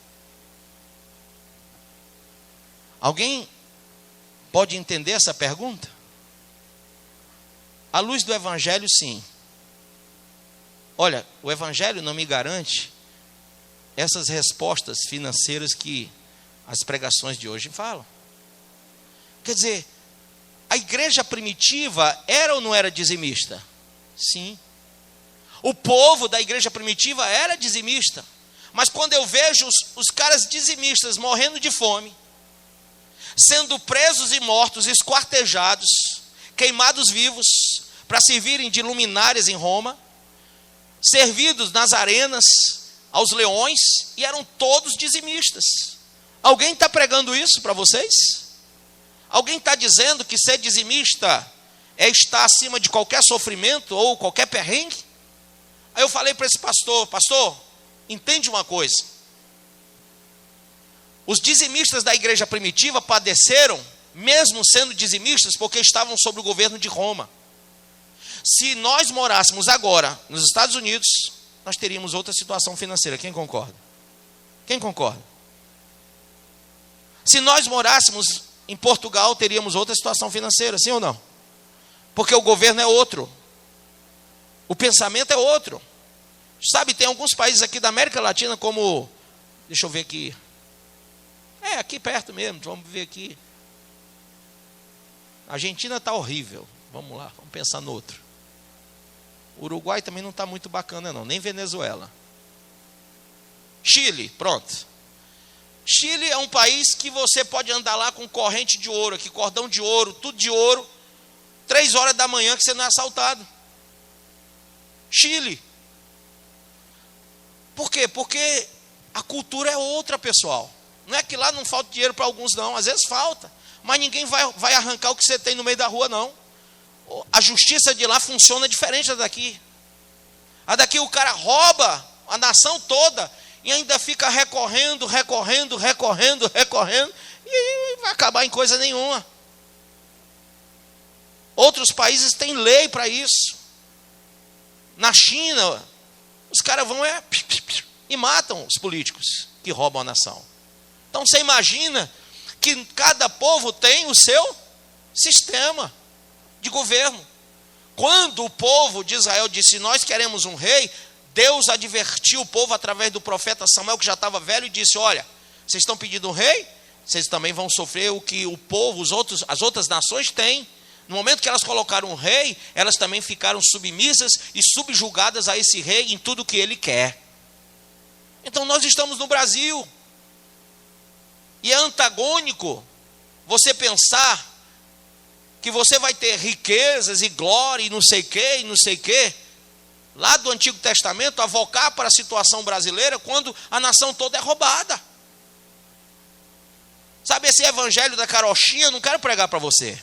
Alguém pode entender essa pergunta? À luz do Evangelho, sim. Olha, o Evangelho não me garante essas respostas financeiras que as pregações de hoje falam. Quer dizer, a igreja primitiva era ou não era dizimista? Sim. O povo da igreja primitiva era dizimista. Mas quando eu vejo os caras dizimistas morrendo de fome, sendo presos e mortos, esquartejados, queimados vivos, para servirem de luminárias em Roma, servidos nas arenas aos leões, e eram todos dizimistas. Alguém está pregando isso para vocês? Alguém está dizendo que ser dizimista é estar acima de qualquer sofrimento ou qualquer perrengue? Aí eu falei para esse pastor, pastor, entende uma coisa. Os dizimistas da igreja primitiva padeceram, mesmo sendo dizimistas, porque estavam sob o governo de Roma. Se nós morássemos agora nos Estados Unidos, nós teríamos outra situação financeira. Quem concorda? Quem concorda? Se nós morássemos em Portugal, teríamos outra situação financeira, sim ou não? Porque o governo é outro. O pensamento é outro. Sabe, tem alguns países aqui da América Latina como... Deixa eu ver aqui. Aqui perto mesmo, vamos ver aqui. A Argentina está horrível. Vamos lá, vamos pensar no outro. O Uruguai também não está muito bacana não, nem Venezuela. Chile, pronto. Chile é um país que você pode andar lá com corrente de ouro, aqui, cordão de ouro, tudo de ouro, 3 horas da manhã que você não é assaltado. Chile. Por quê? Porque a cultura é outra, pessoal. Não é que lá não falta dinheiro para alguns, não. Às vezes falta. Mas ninguém vai arrancar o que você tem no meio da rua, não. A justiça de lá funciona diferente da daqui. A daqui o cara rouba a nação toda e ainda fica recorrendo, e vai acabar em coisa nenhuma. Outros países têm lei para isso. Na China, os caras vão e matam os políticos que roubam a nação. Então você imagina que cada povo tem o seu sistema de governo. Quando o povo de Israel disse, nós queremos um rei, Deus advertiu o povo através do profeta Samuel, que já estava velho, e disse, olha, vocês estão pedindo um rei, vocês também vão sofrer o que o povo, as outras nações têm. No momento que elas colocaram um rei, elas também ficaram submissas e subjugadas a esse rei em tudo que ele quer. Então nós estamos no Brasil. E é antagônico você pensar que você vai ter riquezas e glória e não sei o que, lá do Antigo Testamento, avocar para a situação brasileira, quando a nação toda é roubada. Sabe, esse evangelho da carochinha, eu não quero pregar para você.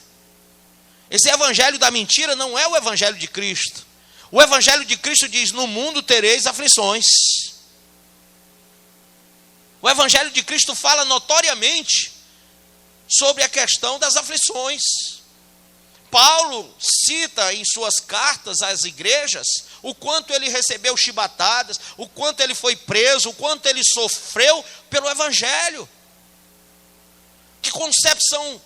Esse evangelho da mentira não é o evangelho de Cristo. O evangelho de Cristo diz: no mundo tereis aflições. O evangelho de Cristo fala notoriamente sobre a questão das aflições. Paulo cita em suas cartas às igrejas o quanto ele recebeu chibatadas, o quanto ele foi preso, o quanto ele sofreu pelo evangelho. Que concepção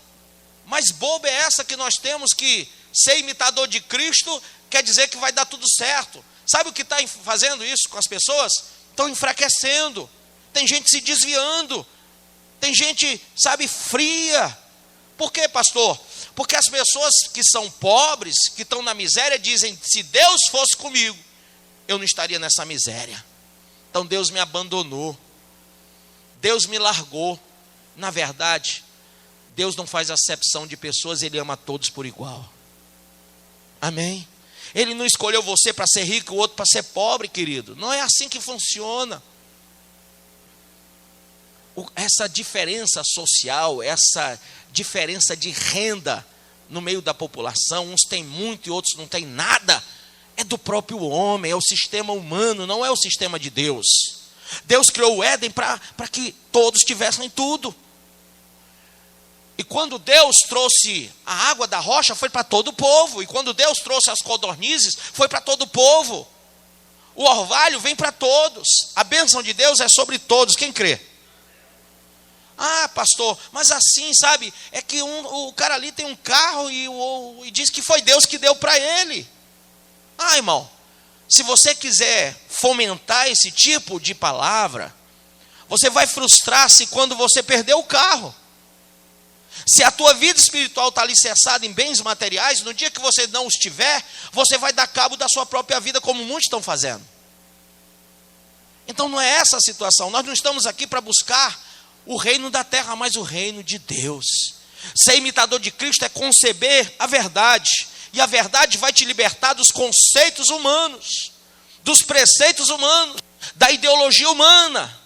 mais boba é essa que nós temos, que ser imitador de Cristo quer dizer que vai dar tudo certo? Sabe o que está fazendo isso com as pessoas? Estão enfraquecendo, tem gente se desviando, tem gente, sabe, fria. Por quê, pastor? Porque as pessoas que são pobres, que estão na miséria, dizem: se Deus fosse comigo, eu não estaria nessa miséria. Então Deus me abandonou, Deus me largou. Na verdade, Deus não faz acepção de pessoas, Ele ama todos por igual. Amém? Ele não escolheu você para ser rico, o outro para ser pobre, querido. Não é assim que funciona. Essa diferença social, essa diferença de renda no meio da população, uns têm muito e outros não têm nada, é do próprio homem, é o sistema humano, não é o sistema de Deus. Deus criou o Éden para que todos tivessem tudo. E quando Deus trouxe a água da rocha, foi para todo o povo. E quando Deus trouxe as codornizes, foi para todo o povo. O orvalho vem para todos. A bênção de Deus é sobre todos. Quem crê? Ah, pastor, mas assim, sabe, é que o cara ali tem um carro e diz que foi Deus que deu para ele. Ah, irmão, se você quiser fomentar esse tipo de palavra, você vai frustrar-se quando você perder o carro. Se a tua vida espiritual está alicerçada em bens materiais, no dia que você não os tiver, você vai dar cabo da sua própria vida, como muitos estão fazendo. Então não é essa a situação. Nós não estamos aqui para buscar o reino da terra, mas o reino de Deus. Ser imitador de Cristo é conceber a verdade, e a verdade vai te libertar dos conceitos humanos, dos preceitos humanos, da ideologia humana,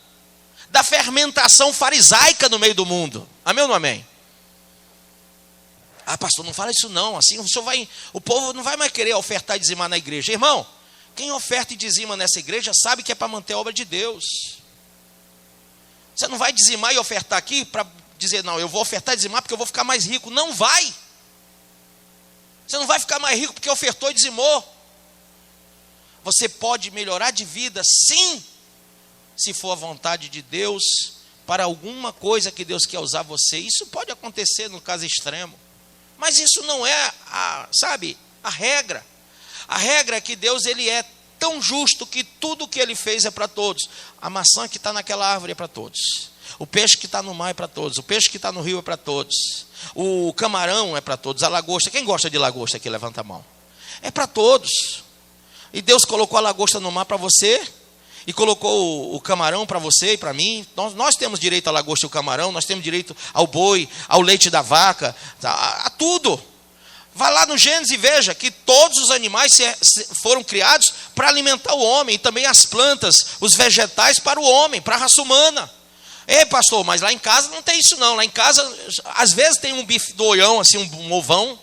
da fermentação farisaica no meio do mundo. Amém ou não amém? Ah, pastor, não fala isso não, assim o povo não vai mais querer ofertar e dizimar na igreja. Irmão, quem oferta e dizima nessa igreja sabe que é para manter a obra de Deus. Você não vai dizimar e ofertar aqui para dizer: não, eu vou ofertar e dizimar porque eu vou ficar mais rico. Não vai. Você não vai ficar mais rico porque ofertou e dizimou. Você pode melhorar de vida, sim, se for a vontade de Deus, para alguma coisa que Deus quer usar você. Isso pode acontecer no caso extremo. Mas isso não é a regra. A regra é que Deus, Ele é tão justo que tudo que Ele fez é para todos. A maçã que está naquela árvore é para todos. O peixe que está no mar é para todos. O peixe que está no rio é para todos. O camarão é para todos. A lagosta, quem gosta de lagosta aqui, levanta a mão. É para todos. E Deus colocou a lagosta no mar para você, e colocou o camarão para você e para mim. Nós temos direito à lagosta e ao camarão, nós temos direito ao boi, ao leite da vaca, a tudo. Vá lá no Gênesis e veja que todos os animais foram criados para alimentar o homem, e também as plantas, os vegetais para o homem, para a raça humana. Ei, pastor, mas lá em casa não tem isso não. Lá em casa, às vezes tem um bife do olhão, assim, um ovão,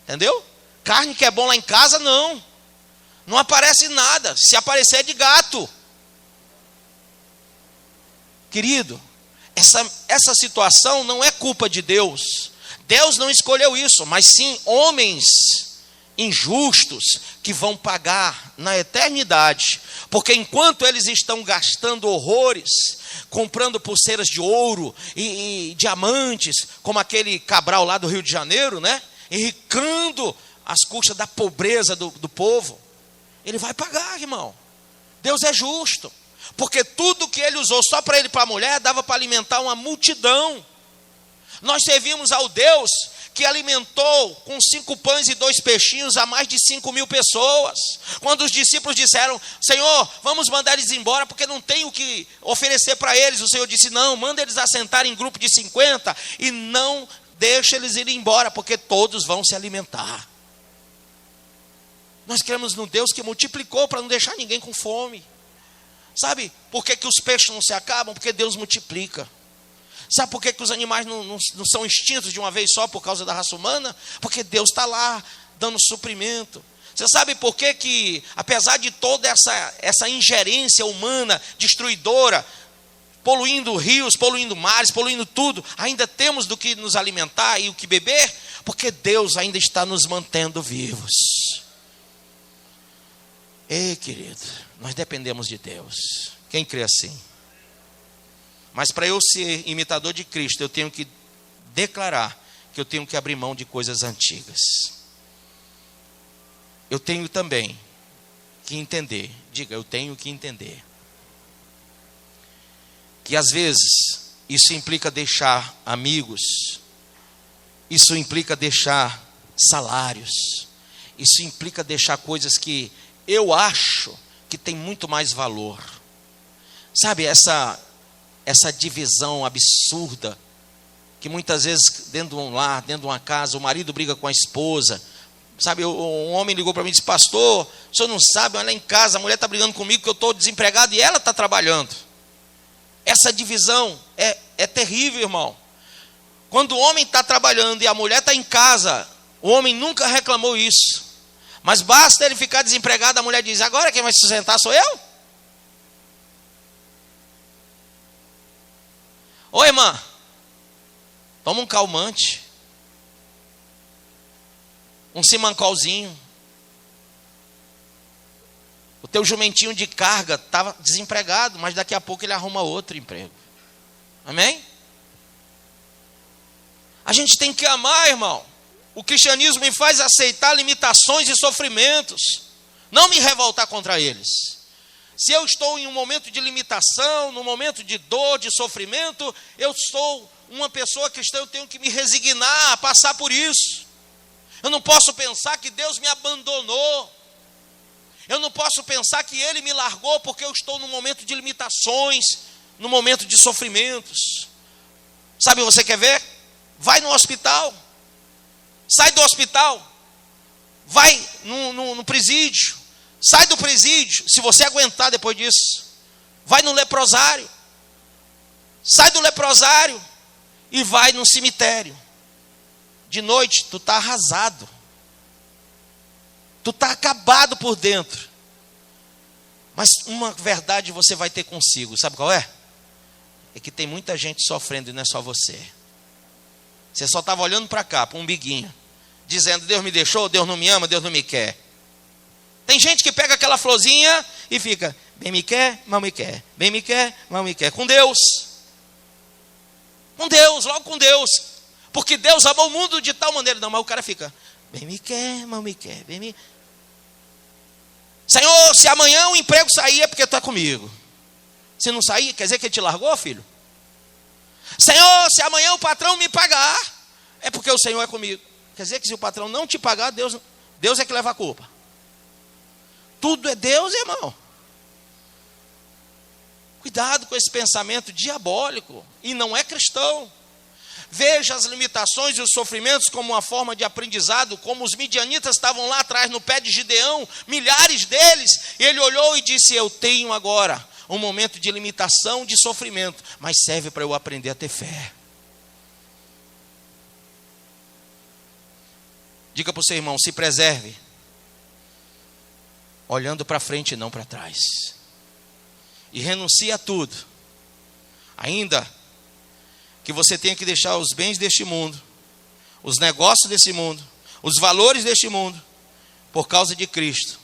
entendeu? Carne que é bom lá em casa, não. Não aparece nada. Se aparecer é de gato. Querido, essa situação não é culpa de Deus. Deus não escolheu isso, mas sim homens injustos que vão pagar na eternidade. Porque enquanto eles estão gastando horrores, comprando pulseiras de ouro e diamantes, como aquele Cabral lá do Rio de Janeiro, né? Enricando às custas da pobreza do povo, ele vai pagar, irmão. Deus é justo, porque tudo que ele usou só para ele e para a mulher dava para alimentar uma multidão. Nós servimos ao Deus que alimentou com 5 pães e 2 peixinhos a mais de 5.000 pessoas. Quando os discípulos disseram: Senhor, vamos mandar eles embora porque não tem o que oferecer para eles. O Senhor disse: não, manda eles assentar em grupo de 50 e não deixa eles irem embora, porque todos vão se alimentar. Nós cremos num Deus que multiplicou para não deixar ninguém com fome. Sabe por que os peixes não se acabam? Porque Deus multiplica. Sabe por que os animais não são extintos de uma vez só por causa da raça humana? Porque Deus está lá dando suprimento. Você sabe por que apesar de toda essa ingerência humana destruidora, poluindo rios, poluindo mares, poluindo tudo, ainda temos do que nos alimentar e o que beber? Porque Deus ainda está nos mantendo vivos. Ei, querido, nós dependemos de Deus. Quem crê assim? Mas para eu ser imitador de Cristo, eu tenho que declarar que eu tenho que abrir mão de coisas antigas. Eu tenho também que entender, diga, eu tenho que entender, que às vezes isso implica deixar amigos, isso implica deixar salários, isso implica deixar coisas que eu acho que tem muito mais valor. Sabe, essa divisão absurda, que muitas vezes dentro de um lar, dentro de uma casa, o marido briga com a esposa. Sabe, um homem ligou para mim e disse: pastor, o senhor não sabe, olha lá em casa, a mulher está brigando comigo que eu estou desempregado e ela está trabalhando. Essa divisão é terrível, irmão. Quando o homem está trabalhando e a mulher está em casa, o homem nunca reclamou isso. Mas basta ele ficar desempregado, a mulher diz: agora quem vai sustentar sou eu? Ô irmã, toma um calmante, um simancolzinho. O teu jumentinho de carga estava desempregado, mas daqui a pouco ele arruma outro emprego. Amém? A gente tem que amar, irmão. O cristianismo me faz aceitar limitações e sofrimentos, não me revoltar contra eles. Se eu estou em um momento de limitação, num momento de dor, de sofrimento, eu sou uma pessoa cristã, eu tenho que me resignar a passar por isso. Eu não posso pensar que Deus me abandonou. Eu não posso pensar que Ele me largou porque eu estou num momento de limitações, num momento de sofrimentos. Sabe, você quer ver? Vai no hospital. Sai do hospital. Vai no presídio. Sai do presídio, se você aguentar depois disso. Vai no leprosário. Sai do leprosário e vai no cemitério. De noite, tu está arrasado. Tu está acabado por dentro. Mas uma verdade você vai ter consigo. Sabe qual é? É que tem muita gente sofrendo e não é só você. Você só estava olhando para cá, para um umbiguinho, dizendo: Deus me deixou, Deus não me ama, Deus não me quer. Tem gente que pega aquela florzinha e fica: bem me quer, mal me quer. Bem me quer, mal me quer. Com Deus. Com Deus, logo com Deus. Porque Deus amou o mundo de tal maneira. Não, mas o cara fica: bem me quer, mal me quer. Bem me... Senhor, se amanhã o emprego sair é porque tu está comigo. Se não sair, quer dizer que ele te largou, filho? Senhor, se amanhã o patrão me pagar, é porque o Senhor é comigo. Quer dizer que se o patrão não te pagar, Deus é que leva a culpa. Tudo é Deus, irmão. Cuidado com esse pensamento diabólico. E não é cristão. Veja as limitações e os sofrimentos como uma forma de aprendizado, como os midianitas estavam lá atrás no pé de Gideão, milhares deles. E ele olhou e disse: eu tenho agora um momento de limitação, de sofrimento, mas serve para eu aprender a ter fé. Diga para o seu irmão: se preserve, olhando para frente e não para trás. E renuncie a tudo. Ainda que você tenha que deixar os bens deste mundo, os negócios desse mundo, os valores deste mundo, por causa de Cristo.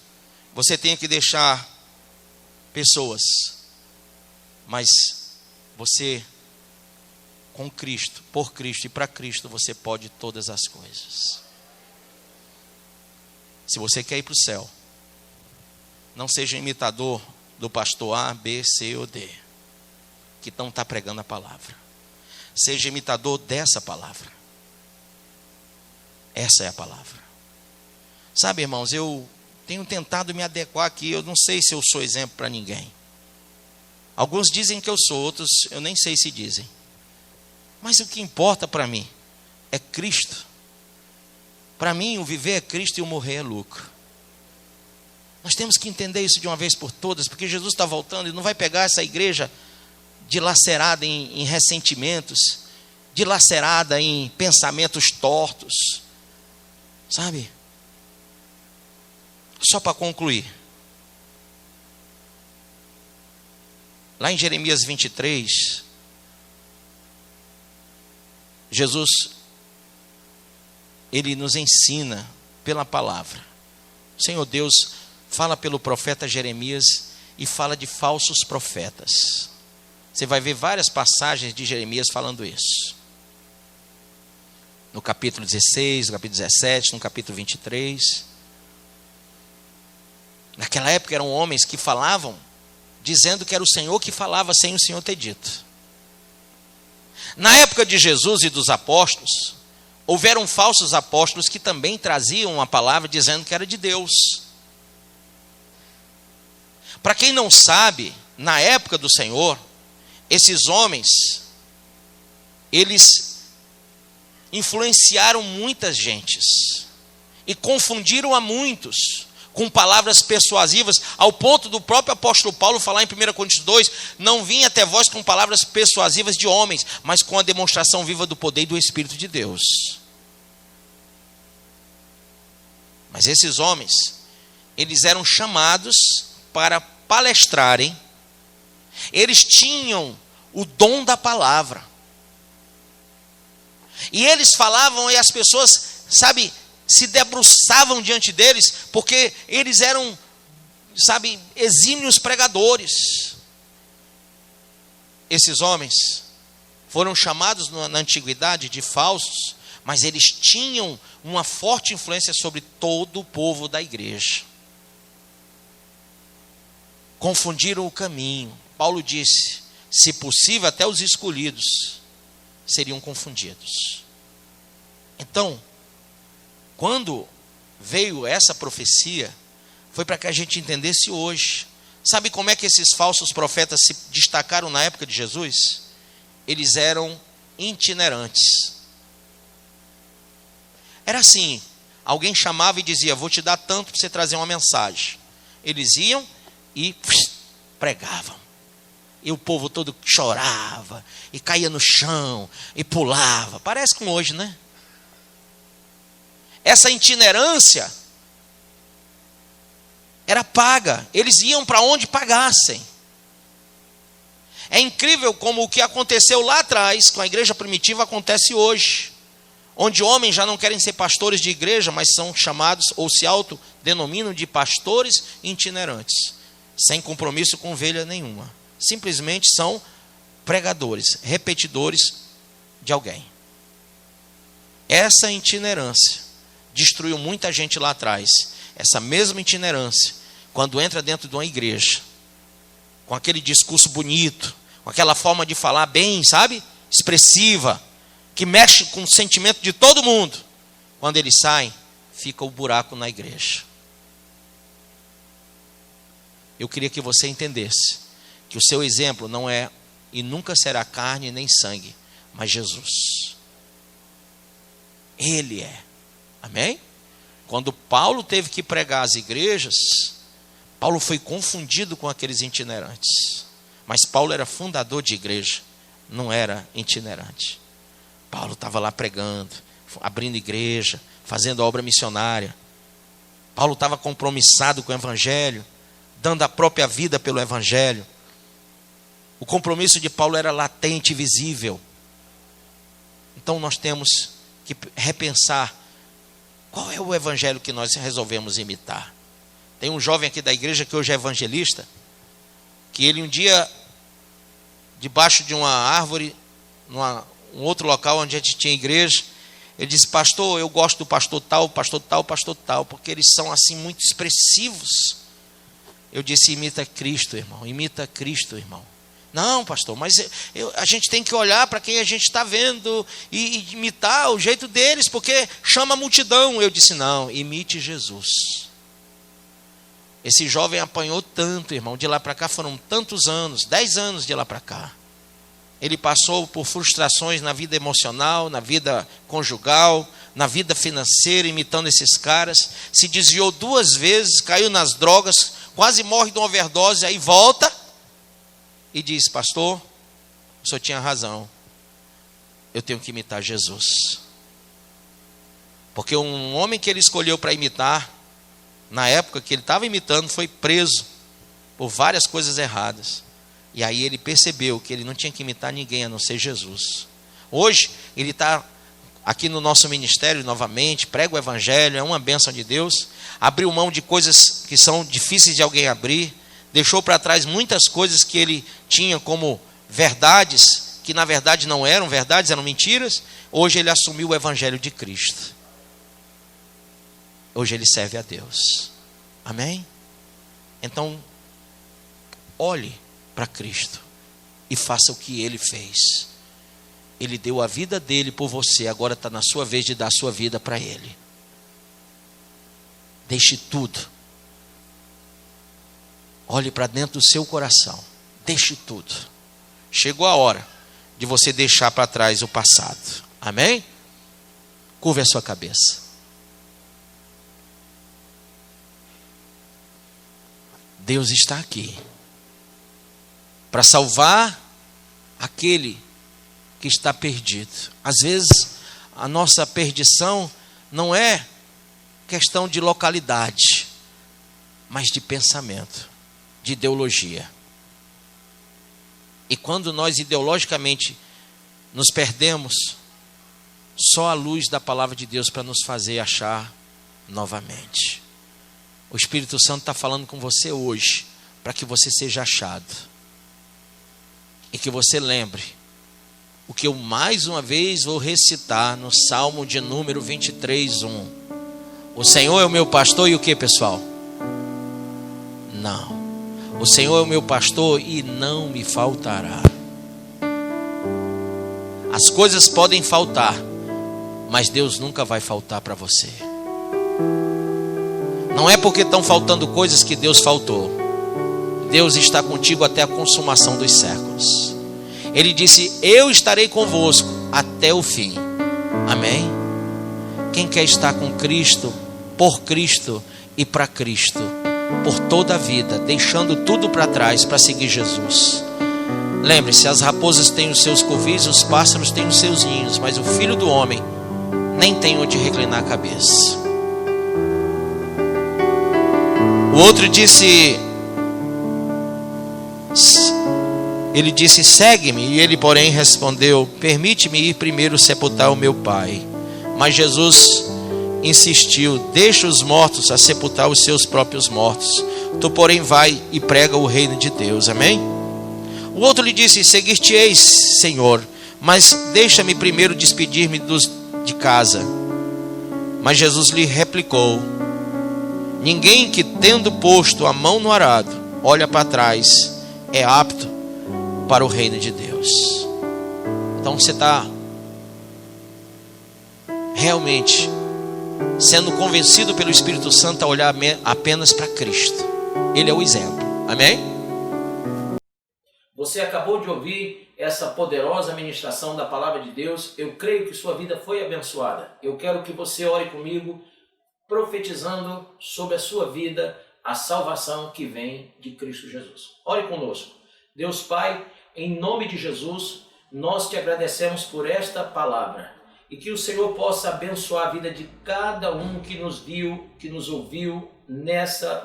Você tenha que deixar pessoas, mas você, com Cristo, por Cristo e para Cristo, você pode todas as coisas. Se você quer ir para o céu, não seja imitador do pastor A, B, C ou D, que não está pregando a palavra. Seja imitador dessa palavra. Essa é a palavra. Sabe, irmãos, eu tenho tentado me adequar aqui. Eu não sei se eu sou exemplo para ninguém. Alguns dizem que eu sou, outros eu nem sei se dizem. Mas o que importa para mim é Cristo. Para mim, o viver é Cristo e o morrer é lucro. Nós temos que entender isso de uma vez por todas, porque Jesus está voltando e não vai pegar essa igreja dilacerada em ressentimentos, dilacerada em pensamentos tortos, sabe? Só para concluir, lá em Jeremias 23, Jesus, ele nos ensina pela palavra. O Senhor Deus fala pelo profeta Jeremias e fala de falsos profetas. Você vai ver várias passagens de Jeremias falando isso. No capítulo 16, no capítulo 17, no capítulo 23. Naquela época eram homens que falavam dizendo que era o Senhor que falava sem o Senhor ter dito. Na época de Jesus e dos apóstolos, houveram falsos apóstolos que também traziam uma palavra dizendo que era de Deus. Para quem não sabe, na época do Senhor, esses homens, eles influenciaram muitas gentes e confundiram a muitos com palavras persuasivas, ao ponto do próprio apóstolo Paulo falar em 1 Coríntios 2, não vim até vós com palavras persuasivas de homens, mas com a demonstração viva do poder e do Espírito de Deus. Mas esses homens, eles eram chamados para palestrarem, eles tinham o dom da palavra, e eles falavam e as pessoas, sabe, se debruçavam diante deles, porque eles eram, sabe, exímios pregadores. Esses homens foram chamados na antiguidade de falsos, mas eles tinham uma forte influência sobre todo o povo da igreja. Confundiram o caminho. Paulo disse, se possível, até os escolhidos seriam confundidos. Então, quando veio essa profecia, foi para que a gente entendesse hoje. Sabe como é que esses falsos profetas se destacaram na época de Jesus? Eles eram itinerantes. Era assim, alguém chamava e dizia, vou te dar tanto para você trazer uma mensagem. Eles iam e pregavam. E o povo todo chorava, e caía no chão, e pulava. Parece com hoje, né? Essa itinerância era paga. Eles iam para onde pagassem. É incrível como o que aconteceu lá atrás com a igreja primitiva acontece hoje. Onde homens já não querem ser pastores de igreja, mas são chamados ou se autodenominam de pastores itinerantes. Sem compromisso com ovelha nenhuma. Simplesmente são pregadores, repetidores de alguém. Essa itinerância destruiu muita gente lá atrás. Essa mesma itinerância, quando entra dentro de uma igreja, com aquele discurso bonito, com aquela forma de falar bem, sabe? Expressiva, que mexe com o sentimento de todo mundo. Quando eles saem, fica o buraco na igreja. Eu queria que você entendesse que o seu exemplo não é e nunca será carne nem sangue, mas Jesus. Ele é. Amém? Quando Paulo teve que pregar às igrejas, Paulo foi confundido com aqueles itinerantes. Mas Paulo era fundador de igreja, não era itinerante. Paulo estava lá pregando, abrindo igreja, fazendo obra missionária. Paulo estava compromissado com o evangelho, dando a própria vida pelo evangelho. O compromisso de Paulo era latente e visível. Então nós temos que repensar qual é o evangelho que nós resolvemos imitar. Tem um jovem aqui da igreja que hoje é evangelista, que ele um dia, debaixo de uma árvore, um outro local onde a gente tinha igreja, ele disse, pastor, eu gosto do pastor tal, pastor tal, pastor tal, porque eles são assim muito expressivos. Eu disse, imita Cristo, irmão, imita Cristo, irmão. Não, pastor, mas a gente tem que olhar para quem a gente está vendo e imitar o jeito deles, porque chama a multidão. Eu disse, não, imite Jesus. Esse jovem apanhou tanto, irmão, de lá para cá foram tantos anos, 10 anos de lá para cá. Ele passou por frustrações na vida emocional, na vida conjugal, na vida financeira, imitando esses caras. Se desviou 2 vezes, caiu nas drogas, quase morre de uma overdose, aí volta e diz, pastor, o senhor tinha razão, eu tenho que imitar Jesus. Porque um homem que ele escolheu para imitar, na época que ele estava imitando, foi preso por várias coisas erradas. E aí ele percebeu que ele não tinha que imitar ninguém a não ser Jesus. Hoje ele está aqui no nosso ministério novamente, prega o evangelho, é uma bênção de Deus. Abriu mão de coisas que são difíceis de alguém abrir. Deixou para trás muitas coisas que ele tinha como verdades, que na verdade não eram verdades, eram mentiras. Hoje ele assumiu o evangelho de Cristo. Hoje ele serve a Deus. Amém? Então, olhe para Cristo e faça o que ele fez. Ele deu a vida dele por você, agora está na sua vez de dar a sua vida para ele. Deixe tudo. Olhe para dentro do seu coração. Deixe tudo. Chegou a hora de você deixar para trás o passado. Amém? Curve a sua cabeça. Deus está aqui para salvar aquele que está perdido. Às vezes a nossa perdição não é questão de localidade, mas de pensamento, de ideologia. E quando nós ideologicamente nos perdemos, só a luz da palavra de Deus para nos fazer achar novamente. O Espírito Santo está falando com você hoje, para que você seja achado. E que você lembre o que eu mais uma vez vou recitar no Salmo de número 23:1. O Senhor é o meu pastor e o que, pessoal? Não. O Senhor é o meu pastor e não me faltará. As coisas podem faltar, mas Deus nunca vai faltar para você. Não é porque estão faltando coisas que Deus faltou. Deus está contigo até a consumação dos séculos. Ele disse, eu estarei convosco até o fim. Amém? Quem quer estar com Cristo, por Cristo e para Cristo, por toda a vida, deixando tudo para trás para seguir Jesus. Lembre-se, as raposas têm os seus covis, os pássaros têm os seus ninhos, mas o Filho do Homem nem tem onde reclinar a cabeça. O outro disse, ele disse, segue-me. E ele, porém, respondeu, permite-me ir primeiro sepultar o meu pai. Mas Jesus insistiu, deixa os mortos a sepultar os seus próprios mortos. Tu, porém, vai e prega o reino de Deus. Amém? O outro lhe disse, seguir-te-eis, Senhor, mas deixa-me primeiro despedir-me de casa. Mas Jesus lhe replicou, ninguém que, tendo posto a mão no arado, olha para trás, é apto para o reino de Deus. Então você está realmente sendo convencido pelo Espírito Santo a olhar apenas para Cristo. Ele é o exemplo. Amém? Você acabou de ouvir essa poderosa ministração da palavra de Deus. Eu creio que sua vida foi abençoada. Eu quero que você ore comigo, profetizando sobre a sua vida a salvação que vem de Cristo Jesus. Ore conosco. Deus Pai, em nome de Jesus, nós te agradecemos por esta palavra e que o Senhor possa abençoar a vida de cada um que nos viu, que nos ouviu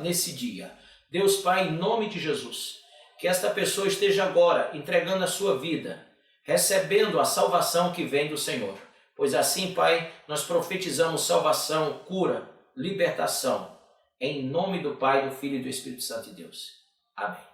nesse dia. Deus Pai, em nome de Jesus, que esta pessoa esteja agora entregando a sua vida, recebendo a salvação que vem do Senhor. Pois assim, Pai, nós profetizamos salvação, cura, libertação, em nome do Pai, do Filho e do Espírito Santo de Deus. Amém.